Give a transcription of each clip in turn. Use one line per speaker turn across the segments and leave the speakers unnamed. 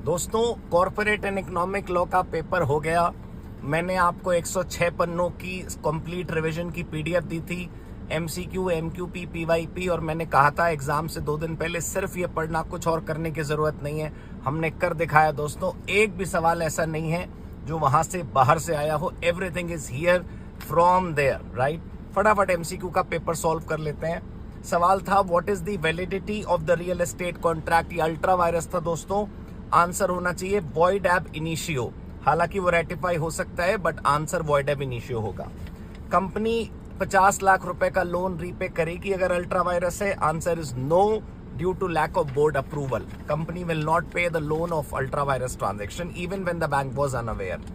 दोस्तों, corporate and economic law का paper हो गया। मैंने आपको 106 पन्नों की कंप्लीट रिवीजन की पीडीएफ दी थी, एमसीक्यू, एमक्यूपी, पीवाईपी, और मैंने कहा था एग्जाम से 2 दिन पहले सिर्फ ये पढ़ना, कुछ और करने की जरूरत नहीं है। हमने कर दिखाया दोस्तों, एक भी सवाल ऐसा नहीं है जो वहां से बाहर से आया हो। Everything is here from there, right. फटाफट एमसीक्यू का पेपर सॉल्व कर लेते हैं। सवाल था what is the validity of the real estate contract. ये अल्ट्रा वायरस था दोस्तों। आंसर होना चाहिए वॉइड एब इनिशियो। हालांकि वो रेटिफाई हो सकता है but answer void ab initio होगा। कंपनी 50 लाख रुपए का लोन रीपे करेगी अगर अल्ट्रा वायरस है। Answer is no due to lack of board approval. Company will not pay the loan of ultra vires transaction even when the bank was unaware.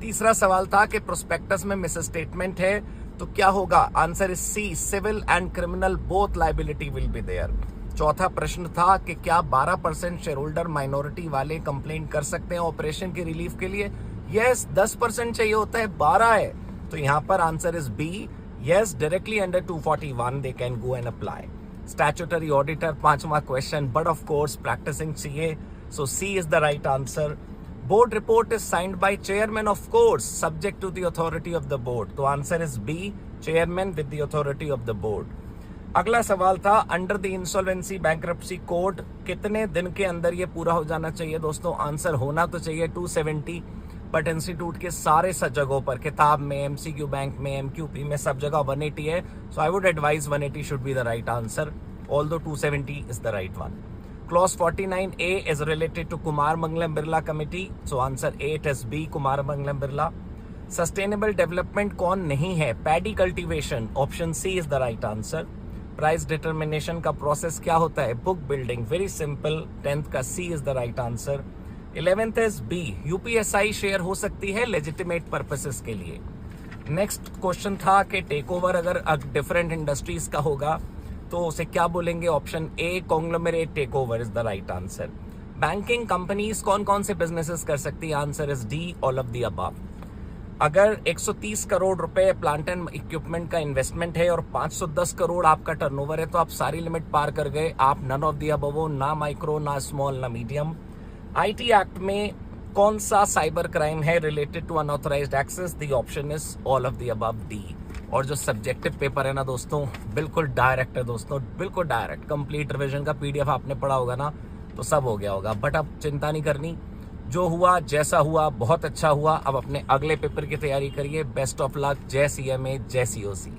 तीसरा सवाल था कि प्रोस्पेक्टस में मिस स्टेटमेंट है तो क्या होगा। Answer is C, civil and criminal both liability will be there. चौथा प्रश्न था कि क्या 12% शेयर होल्डर माइनॉरिटी वाले कंप्लेंट कर सकते हैं ऑपरेशन की रिलीफ के लिए। यस, 10% चाहिए होता है, 12 है, तो यहां पर answer is B, yes, directly under 241 they can go and apply. Statutory auditor, 5वां question, but of course practicing CA, so C is the right answer. Board report is signed by chairman, of course, subject to the authority of the board, तो answer is B, chairman with the authority of the board. अगला सवाल था under the insolvency bankruptcy code कितने दिन के अंदर ये पूरा हो जाना चाहिए दोस्तों। आंसर होना तो चाहिए 270, बट इंस्टीट्यूट के सारे सब जगहों पर, किताब में, एमसीक्यू बैंक में, एमक्यूपी में, सब जगह 180 है। So I would advise 180 should be the right answer, although 270 is the right one. Clause 49A is related to Kumar Mangalam Birla Committee, so answer A it is B, Kumar Mangalam Birla. Sustainable development कौन नहीं है। Paddy cultivation, option C is the right answer. Price determination का process क्या होता है। Book building, very simple, 10th का C is the right answer. 11th is B, UPSI share हो सकती है legitimate purposes के लिए। नेक्स्ट क्वेश्चन था कि टेक ओवर अगर डिफरेंट इंडस्ट्रीज का होगा तो उसे क्या बोलेंगे। Option A, conglomerate take over is the right answer. Banking companies कौन कौन से बिजनेसेस कर सकती है। Answer is D, all of the above. अगर 130 करोड़ रुपए प्लांट एंड इक्विपमेंट का इन्वेस्टमेंट है और 510 करोड़ आपका टर्नओवर है तो आप सारी लिमिट पार कर गए। आप नन ऑफ द अबव हो, ना माइक्रो, ना स्मॉल, ना मीडियम। आईटी एक्ट में कौन सा साइबर क्राइम है related to unauthorised access. The option is all of the above, D. और जो सब्जेक्टिव पेपर है ना दोस्तों, बिल्कुल डायरेक्ट है दोस्तों, बिल्कुल डायरेक्ट। कंप्लीट रिवीजन का पीडीएफ आपने पढ़ा होगा ना, तो सब हो गया होगा। बट अब चिंता नहीं करनी, जो हुआ जैसा हुआ बहुत अच्छा हुआ। अब अपने अगले पेपर की तैयारी करिए। Best of luck. जय सीएमए, जय सीओसी।